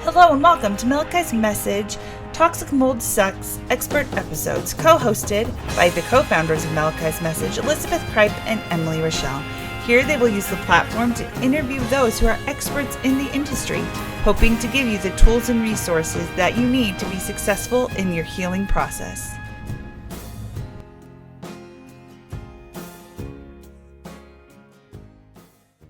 Hello and welcome to Malachi's Message, Toxic Mold Sucks expert episodes, co-hosted by the co-founders of Malachi's Message, Elizabeth Kripe and Emily Rochelle. Here they will use the platform to interview those who are experts in the industry, hoping to give you the tools and resources that you need to be successful in your healing process.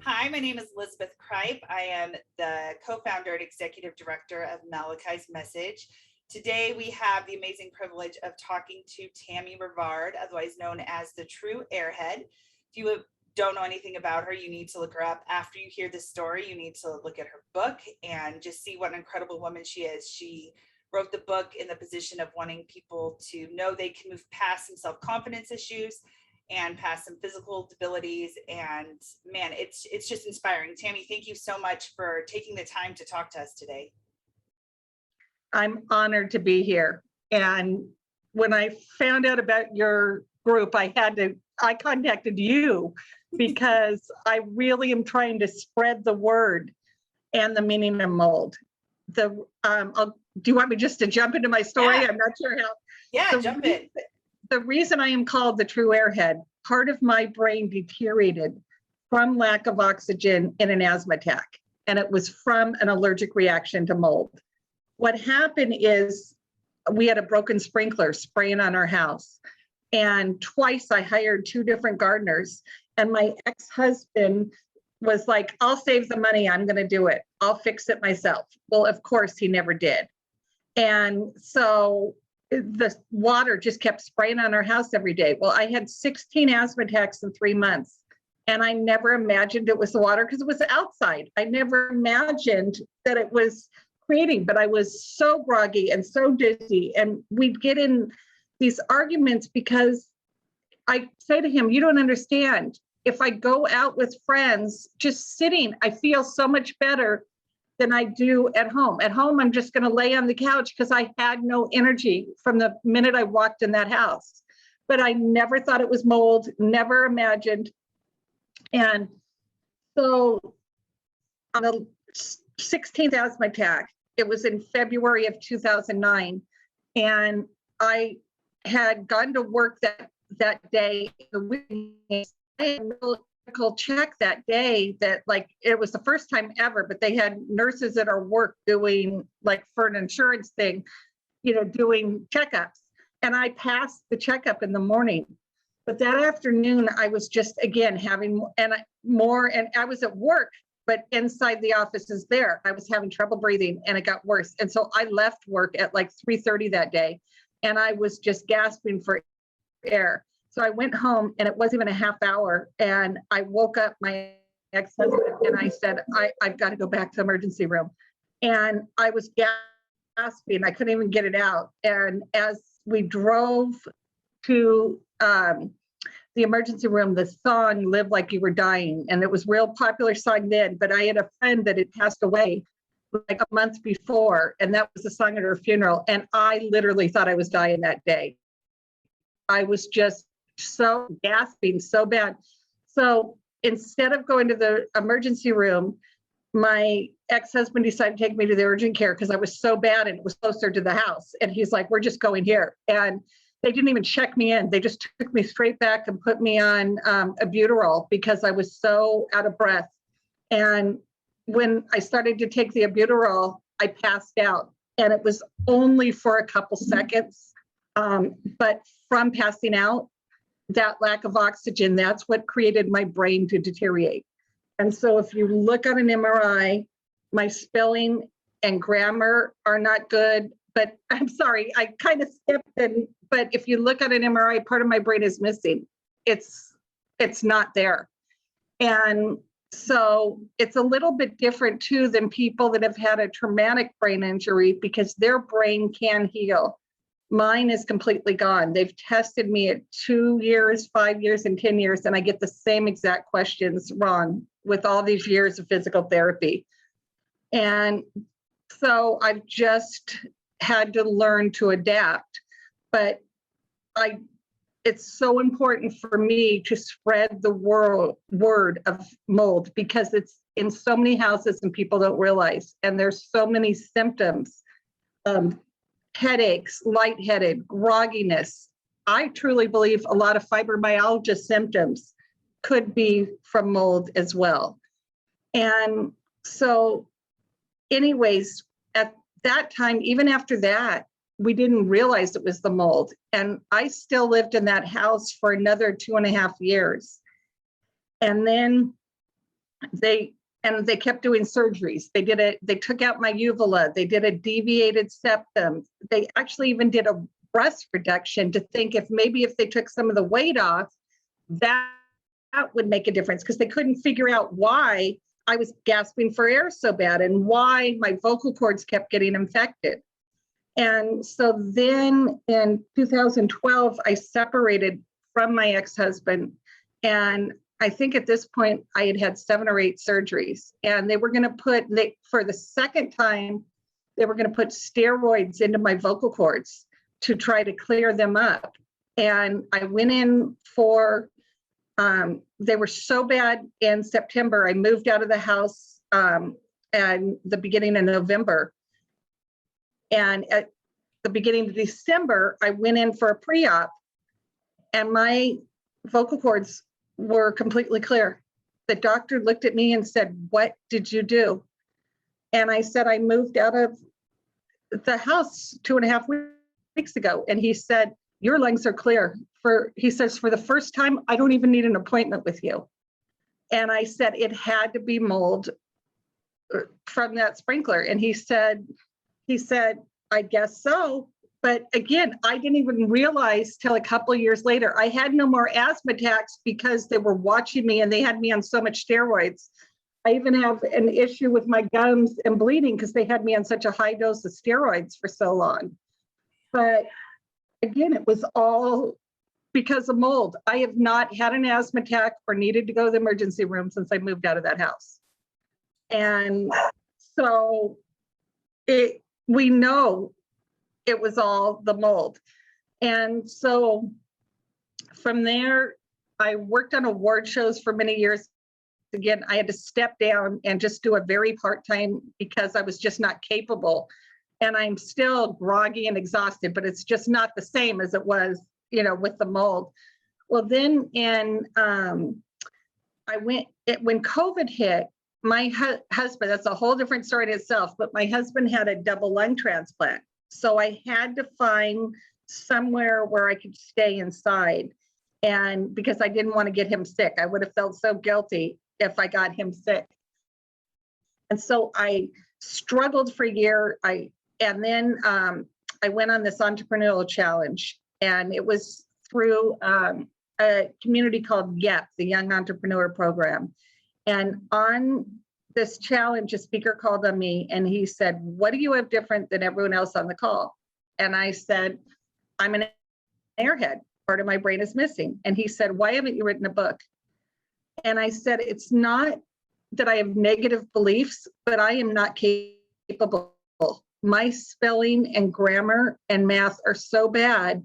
Hi, my name is Elizabeth Kripe. I am the co-founder and executive director of Malachi's Message. Today, we have the amazing privilege of talking to Tammy Revard, otherwise known as the True AirHead. If you don't know anything about her, you need to look her up. After you hear this story, you need to look at her book and just see what an incredible woman she is. She wrote the book in the position of wanting people to know they can move past some self-confidence issues and past some physical debilities. And man, it's just inspiring. Tammy, thank you so much for taking the time to talk to us today. I'm honored to be here. And when I found out about your group, I contacted you because I really am trying to spread the word and the meaning of mold. Do you want me just to jump into my story? Yeah. I'm not sure how. Yeah, jump in. The reason I am called the True AirHead, part of my brain deteriorated from lack of oxygen in an asthma attack, and it was from an allergic reaction to mold. What happened is we had a broken sprinkler spraying on our house, and twice I hired two different gardeners, and my ex-husband was like, I'll save the money, I'm going to do it. I'll fix it myself. Well, of course, he never did. And so the water just kept spraying on our house every day. Well, I had 16 asthma attacks in 3 months, and I never imagined it was the water because it was outside. I never imagined that it was creating, but I was so groggy and so dizzy. And we'd get in these arguments because I say to him, you don't understand. If I go out with friends, just sitting, I feel so much better than I do at home. At home, I'm just going to lay on the couch because I had no energy from the minute I walked in that house. But I never thought it was mold, never imagined. And so on the 16th asthma attack, it was in February of 2009. And I had gone to work that day. I had a medical check that day that, like, it was the first time ever, but they had nurses at our work doing, like, for an insurance thing, doing checkups. And I passed the checkup in the morning. But that afternoon, I was just, again, having more, and I was at work, but inside the offices there, I was having trouble breathing and it got worse. And so I left work at like 3:30 that day, and I was just gasping for air. So I went home, and it wasn't even a half hour, and I woke up my ex-husband and I said, I've got to go back to the emergency room. And I was gasping, I couldn't even get it out. And as we drove to the emergency room, the song Live Like You Were Dying, and it was a real popular song then, but I had a friend that had passed away like a month before, and that was the song at her funeral. And I literally thought I was dying that day. I was just so gasping so bad. So instead of going to the emergency room, my ex-husband decided to take me to the urgent care because I was so bad and it was closer to the house. And he's like, we're just going here. And they didn't even check me in. They just took me straight back and put me on albuterol because I was so out of breath. And when I started to take the albuterol, I passed out, and it was only for a couple seconds. But from passing out, that lack of oxygen, that's what created my brain to deteriorate. And so if you look on an MRI, my spelling and grammar are not good, but I'm sorry, I kind of skipped in, but if you look at an MRI, part of my brain is missing. It's not there. And so it's a little bit different too than people that have had a traumatic brain injury because their brain can heal. Mine is completely gone. They've tested me at 2 years, 5 years, and 10 years, and I get the same exact questions wrong with all these years of physical therapy. And so I've just had to learn to adapt. But I it's so important for me to spread the word of mold because it's in so many houses and people don't realize. And there's so many symptoms, headaches, lightheaded, grogginess. I truly believe a lot of fibromyalgia symptoms could be from mold as well. And so anyways, at that time, even after that, we didn't realize it was the mold. And I still lived in that house for another 2.5 years. And then they kept doing surgeries. They took out my uvula. They did a deviated septum. They actually even did a breast reduction to think if they took some of the weight off, that would make a difference because they couldn't figure out why I was gasping for air so bad and why my vocal cords kept getting infected. And so then in 2012, I separated from my ex-husband. And I think at this point, I had had 7 or 8 surgeries. And they were going to for the second time, they were going to put steroids into my vocal cords to try to clear them up. And I went in for, they were so bad in September. I moved out of the house and the beginning of November. And at the beginning of December, I went in for a pre-op and my vocal cords were completely clear. The doctor looked at me and said, "What did you do?" And I said, "I moved out of the house 2.5 weeks ago." And he said, "Your lungs are clear." He says, "For the first time, I don't even need an appointment with you." And I said, "It had to be mold from that sprinkler." And he said, "I guess so." But again, I didn't even realize till a couple of years later, I had no more asthma attacks because they were watching me and they had me on so much steroids. I even have an issue with my gums and bleeding because they had me on such a high dose of steroids for so long. But again, it was all because of mold. I have not had an asthma attack or needed to go to the emergency room since I moved out of that house. And so we know it was all the mold. And so from there, I worked on award shows for many years. Again, I had to step down and just do a very part-time because I was just not capable. And I'm still groggy and exhausted, but it's just not the same as it was, with the mold. Well, then when COVID hit, my husband, that's a whole different story in itself, but my husband had a double lung transplant. So I had to find somewhere where I could stay inside. And because I didn't want to get him sick, I would have felt so guilty if I got him sick. And so I struggled for a year. And then I went on this entrepreneurial challenge, and it was through a community called YEP, the Young Entrepreneur Program. And on this challenge, a speaker called on me and he said, "What do you have different than everyone else on the call?" And I said, "I'm an AirHead. Part of my brain is missing." And he said, "Why haven't you written a book?" And I said, "It's not that I have negative beliefs, but I am not capable. My spelling and grammar and math are so bad.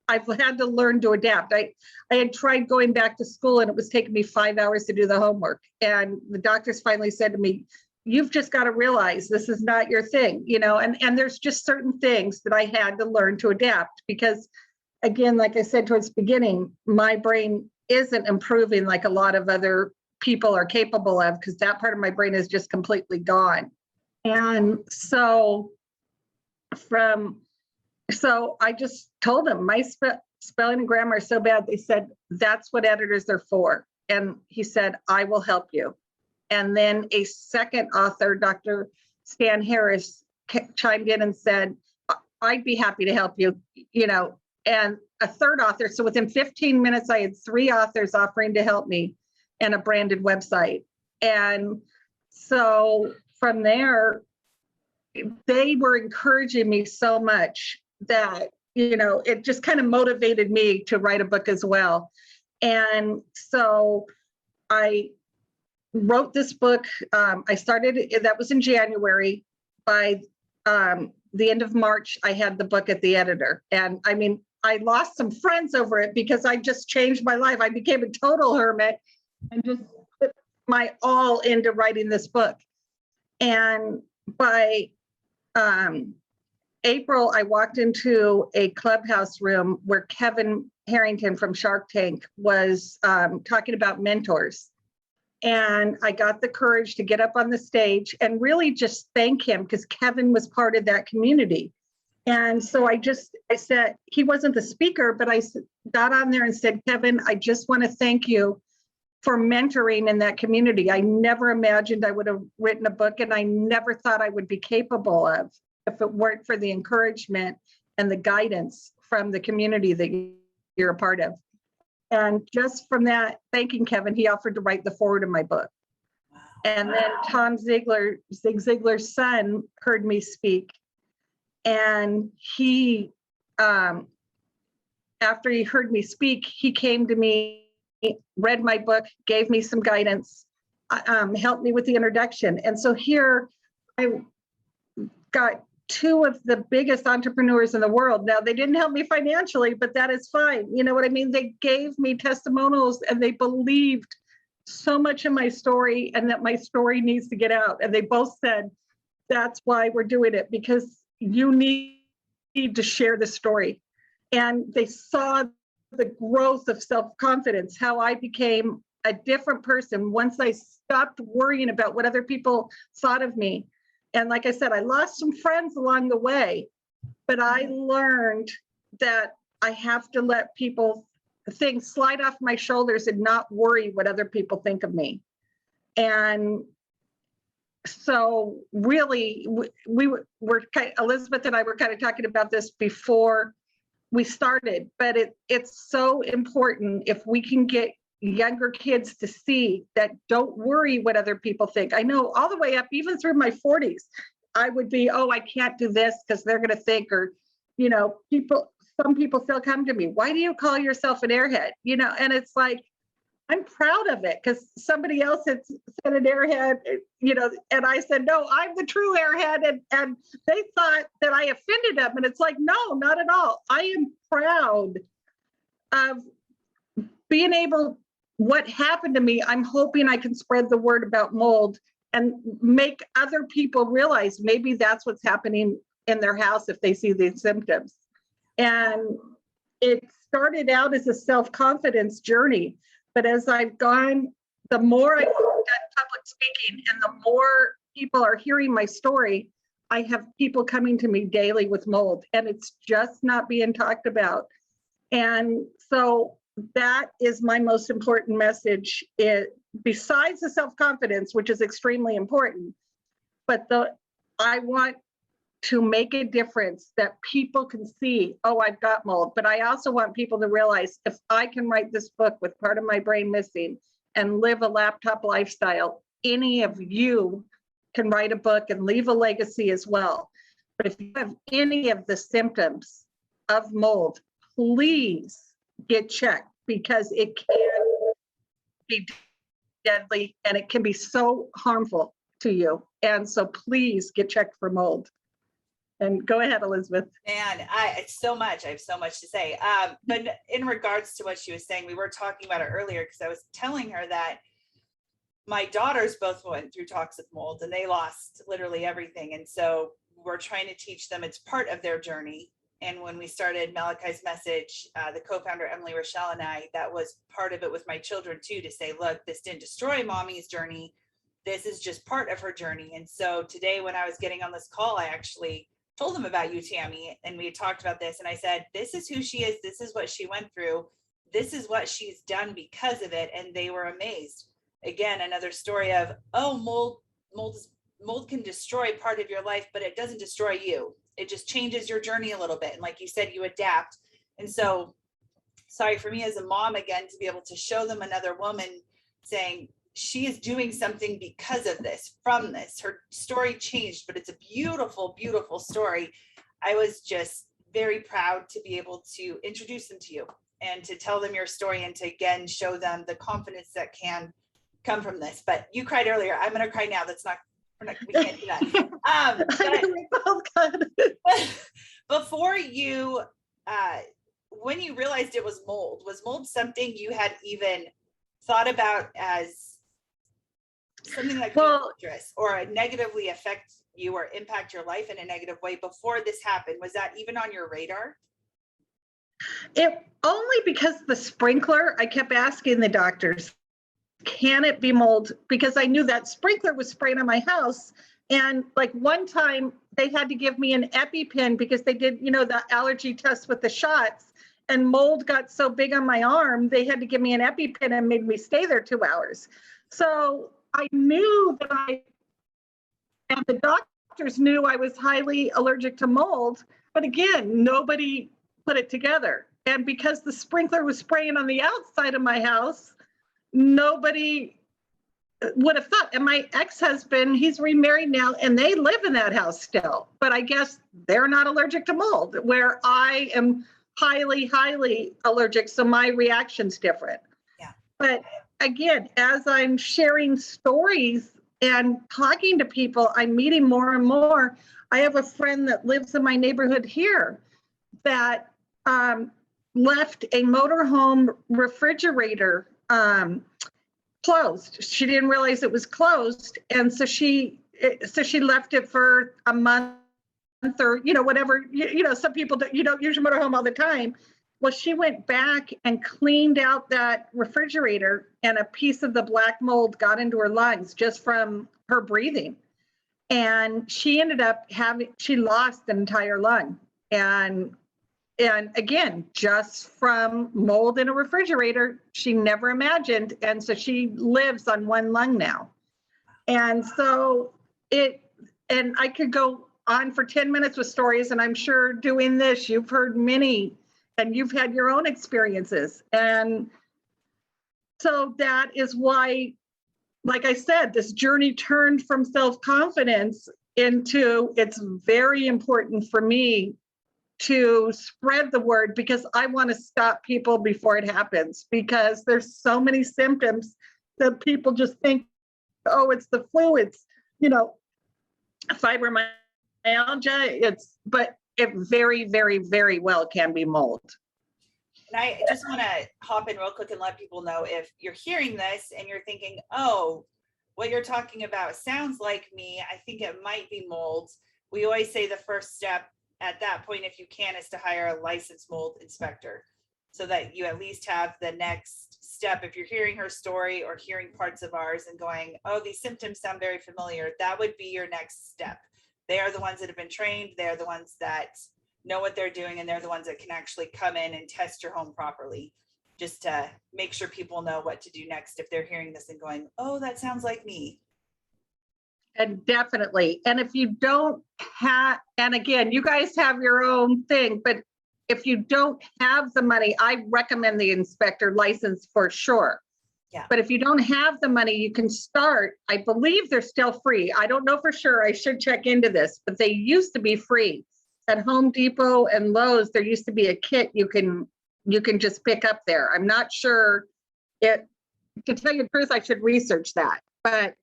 I've had to learn to adapt. I had tried going back to school and it was taking me 5 hours to do the homework. And the doctors finally said to me, "You've just got to realize this is not your thing," and there's just certain things that I had to learn to adapt because, again, like I said towards the beginning, my brain isn't improving like a lot of other people are capable of because that part of my brain is just completely gone. And so I just told them my spelling and grammar are so bad. They said, "That's what editors are for." And he said, "I will help you." And then a second author, Dr. Stan Harris, chimed in and said, "I'd be happy to help you," and a third author. So within 15 minutes, I had 3 authors offering to help me and a branded website. And so from there, they were encouraging me so much that, it just kind of motivated me to write a book as well. And so I wrote this book. I started, that was in January. By the end of March, I had the book at the editor. And I mean, I lost some friends over it because I just changed my life. I became a total hermit and just put my all into writing this book. And by April, I walked into a clubhouse room where Kevin Harrington from Shark Tank was talking about mentors. And I got the courage to get up on the stage and really just thank him because Kevin was part of that community. And so I said, he wasn't the speaker, but I got on there and said, Kevin, I just want to thank you for mentoring in that community. I never imagined I would have written a book, and I never thought I would be capable of if it weren't for the encouragement and the guidance from the community that you're a part of. And just from that, thanking Kevin, he offered to write the foreword of my book. And then Tom Zig Ziglar's son heard me speak. And he, after he heard me speak, he came to me, read my book, gave me some guidance, helped me with the introduction. And so here I got two of the biggest entrepreneurs in the world. Now, they didn't help me financially, but that is fine. You know what I mean? They gave me testimonials and they believed so much in my story and that my story needs to get out. And they both said, that's why we're doing it, because you need to share the story. And they saw the growth of self-confidence, how I became a different person once I stopped worrying about what other people thought of me. And like I said, I lost some friends along the way, but I learned that I have to let people, things slide off my shoulders and not worry what other people think of me. And so really, Elizabeth and I were kind of talking about this before we started, but it's so important if we can get younger kids to see that don't worry what other people think. I know all the way up, even through my 40s, I would be, oh, I can't do this because they're going to think, or, you know, some people still come to me, why do you call yourself an airhead? You know, and it's like, I'm proud of it because somebody else had said an airhead, you know, and I said, no, I'm the true airhead. And they thought that I offended them. And it's like, no, not at all. I am proud of being able, what happened to me. I'm hoping I can spread the word about mold and make other people realize maybe that's what's happening in their house if they see these symptoms. And it started out as a self-confidence journey. But as I've gone, the more I've done public speaking and the more people are hearing my story, I have people coming to me daily with mold, and it's just not being talked about. And so that is my most important message, besides the self-confidence, which is extremely important. But I want to make a difference that people can see, oh, I've got mold. But I also want people to realize if I can write this book with part of my brain missing and live a laptop lifestyle, any of you can write a book and leave a legacy as well. But if you have any of the symptoms of mold, please get checked because it can be deadly and it can be so harmful to you. And so please get checked for mold. And go ahead, Elizabeth. Man, I have so much to say. But in regards to what she was saying, we were talking about it earlier because I was telling her that my daughters both went through toxic mold and they lost literally everything. And so we're trying to teach them it's part of their journey. And when we started Malachi's Message, the co-founder, Emily Rochelle, and I, that was part of it with my children too, to say, look, this didn't destroy mommy's journey. This is just part of her journey. And so today when I was getting on this call, I actually told them about you, Tammy, and we had talked about this. And I said, this is who she is. This is what she went through. This is what she's done because of it. And they were amazed. Again, another story of, oh, mold can destroy part of your life, but it doesn't destroy you. It just changes your journey a little bit. And like you said, you adapt. And so, sorry, for me as a mom, again, to be able to show them another woman saying, she is doing something because of this, from this. Her story changed, but it's a beautiful, beautiful story. I was just very proud to be able to introduce them to you and to tell them your story and to, again, show them the confidence that can come from this. But you cried earlier. I'm going to cry now. We can't do that. But before you when you realized it was mold something you had even thought about as something that could be dangerous or negatively affect you or impact your life in a negative way before this happened? Was that even on your radar? It only because the sprinkler, I kept asking the doctors, can it be mold? Because I knew that sprinkler was spraying on my house. And like one time they had to give me an EpiPen because they did, the allergy test with the shots, and mold got so big on my arm, they had to give me an EpiPen and made me stay there 2 hours. So I knew and the doctors knew I was highly allergic to mold, but again, nobody put it together. And because the sprinkler was spraying on the outside of my house, nobody would have thought. And my ex-husband, he's remarried now, and they live in that house still. But I guess they're not allergic to mold, where I am highly, highly allergic. So my reaction's different. Yeah. But again, as I'm sharing stories and talking to people, I'm meeting more and more. I have a friend that lives in my neighborhood here that left a motorhome refrigerator closed. She didn't realize it was closed, and so she left it for a month or whatever. Some people don't use your motorhome all the time. Well, she went back and cleaned out that refrigerator, and a piece of the black mold got into her lungs just from her breathing. And she ended up she lost an entire lung. And again, just from mold in a refrigerator, she never imagined. And so she lives on one lung now. And so and I could go on for 10 minutes with stories, and I'm sure doing this, you've heard many, and you've had your own experiences. And so that is why, like I said, this journey turned from self-confidence into, it's very important for me to spread the word, because I want to stop people before it happens, because there's so many symptoms that people just think, oh, it's the flu, it's, fibromyalgia, but it very, very, very well can be mold. And I just want to hop in real quick and let people know, if you're hearing this and you're thinking, oh, what you're talking about sounds like me, I think it might be mold. We always say the first step at that point, if you can, is to hire a licensed mold inspector, so that you at least have the next step. If you're hearing her story or hearing parts of ours and going, oh, these symptoms sound very familiar, that would be your next step. They are the ones that have been trained. They're the ones that know what they're doing, and they're the ones that can actually come in and test your home properly, just to make sure people know what to do next if they're hearing this and going, oh, that sounds like me. And definitely. And if you don't have, and again, you guys have your own thing, but if you don't have the money, I recommend the inspector license for sure. Yeah. But if you don't have the money, you can start. I believe they're still free. I don't know for sure. I should check into this, but they used to be free. At Home Depot and Lowe's, there used to be a kit you can just pick up there. I'm not sure to tell you the truth, I should research that. But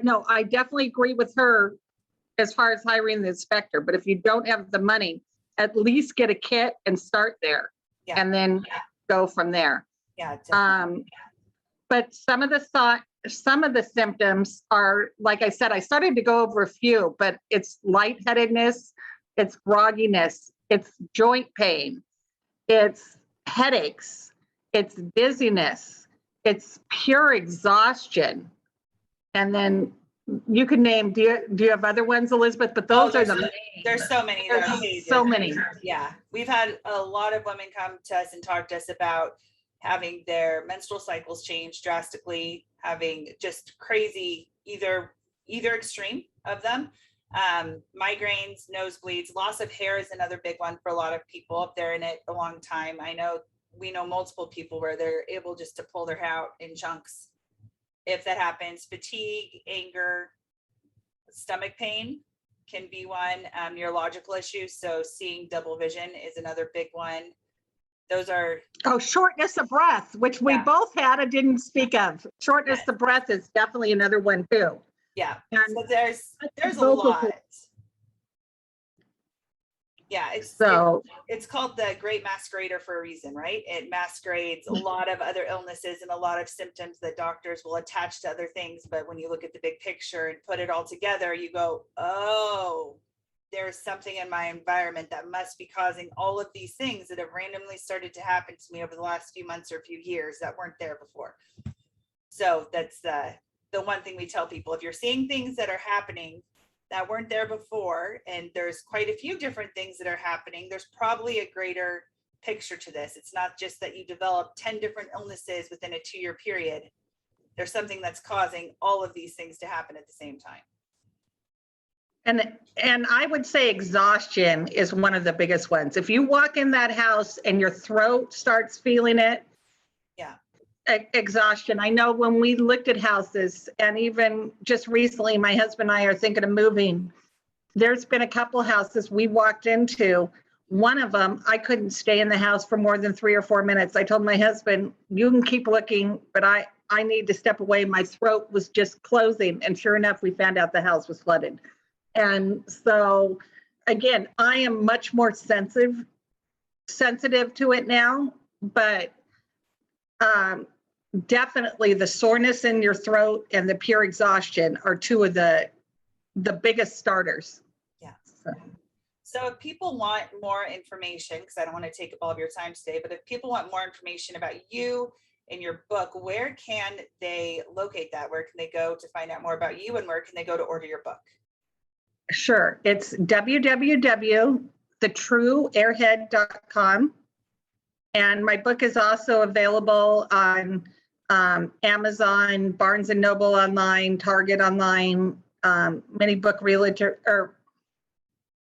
no, I definitely agree with her as far as hiring the inspector. But if you don't have the money, at least get a kit and start there. Yeah. And then go from there. Yeah. Definitely. But some of the symptoms are, like I said, I started to go over a few, but it's lightheadedness, it's grogginess, it's joint pain, it's headaches, it's dizziness, it's pure exhaustion. And then you can name, do you have other ones, Elizabeth? But those are the main. There's so many. There's so many. Yeah. We've had a lot of women come to us and talk to us about having their menstrual cycles change drastically, having just crazy, either extreme of them. Migraines, nosebleeds, loss of hair is another big one for a lot of people if they're in it a long time. We know multiple people where they're able just to pull their hair out in chunks if that happens. Fatigue, anger, stomach pain can be one. Neurological issues, so seeing double vision is another big one. Those are shortness of breath, which we both had and didn't speak of. Shortness of breath is definitely another one too. Yeah. And so there's a lot. Yeah, So, it's called the Great Masquerader for a reason, right? It masquerades a lot of other illnesses and a lot of symptoms that doctors will attach to other things. But when you look at the big picture and put it all together, you go, oh, there's something in my environment that must be causing all of these things that have randomly started to happen to me over the last few months or few years that weren't there before. So that's the one thing we tell people. If you're seeing things that are happening that weren't there before, and there's quite a few different things that are happening, there's probably a greater picture to this. It's not just that you develop 10 different illnesses within a 2-year period. There's something that's causing all of these things to happen at the same time. and I would say exhaustion is one of the biggest ones. If you walk in that house and your throat starts feeling it, yeah, exhaustion. I know when we looked at houses, and even just recently, my husband and I are thinking of moving. There's been a couple houses we walked into. One of them, I couldn't stay in the house for more than 3 or 4 minutes. I told my husband, you can keep looking, but I need to step away. My throat was just closing. And sure enough, we found out the house was flooded. And so, again, I am much more sensitive to it now, but definitely the soreness in your throat and the pure exhaustion are two of the biggest starters. Yeah. So if people want more information, because I don't want to take up all of your time today, but if people want more information about you and your book, where can they locate that? Where can they go to find out more about you, and where can they go to order your book? Sure. It's www.thetrueairhead.com. And my book is also available on Amazon, Barnes and Noble online, Target online, many book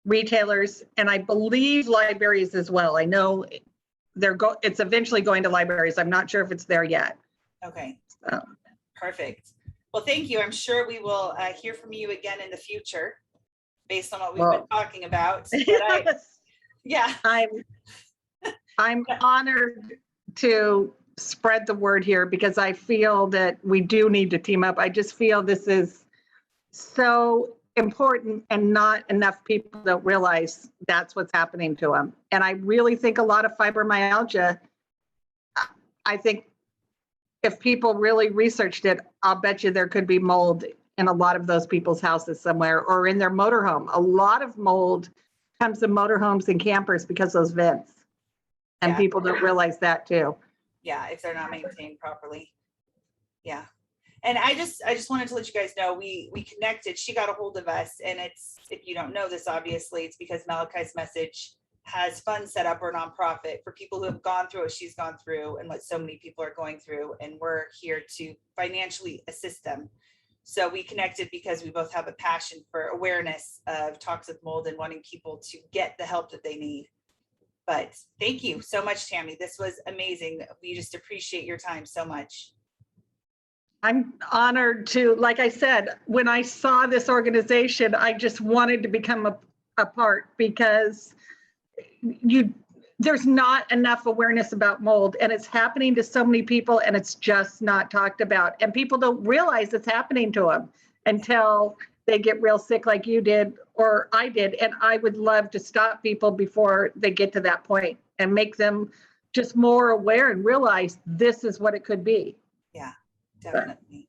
retailers, and I believe libraries as well. I know it's eventually going to libraries. I'm not sure if it's there yet. Okay. So. Perfect. Well, thank you. I'm sure we will hear from you again in the future based on what we've been talking about. But yeah. I'm honored to spread the word here, because I feel that we do need to team up. I just feel this is so important, and not enough people don't realize that's what's happening to them. And I really think a lot of fibromyalgia, I think if people really researched it, I'll bet you there could be mold in a lot of those people's houses somewhere, or in their motorhome. A lot of mold comes in motorhomes and campers because of those vents. And people don't realize that too. Yeah, if they're not maintained properly. Yeah. And I just wanted to let you guys know, we connected. She got a hold of us, and it's, if you don't know this, obviously, it's because Malachi's Message has funds set up, or a nonprofit, for people who have gone through what she's gone through and what so many people are going through, and we're here to financially assist them. So we connected because we both have a passion for awareness of toxic mold and wanting people to get the help that they need. But thank you so much, Tammy. This was amazing. We just appreciate your time so much. I'm honored to, like I said, when I saw this organization, I just wanted to become a part, because there's not enough awareness about mold, and it's happening to so many people, and it's just not talked about. And people don't realize it's happening to them until they get real sick, like you did, or I did. And I would love to stop people before they get to that point, and make them just more aware and realize this is what it could be. Yeah, definitely.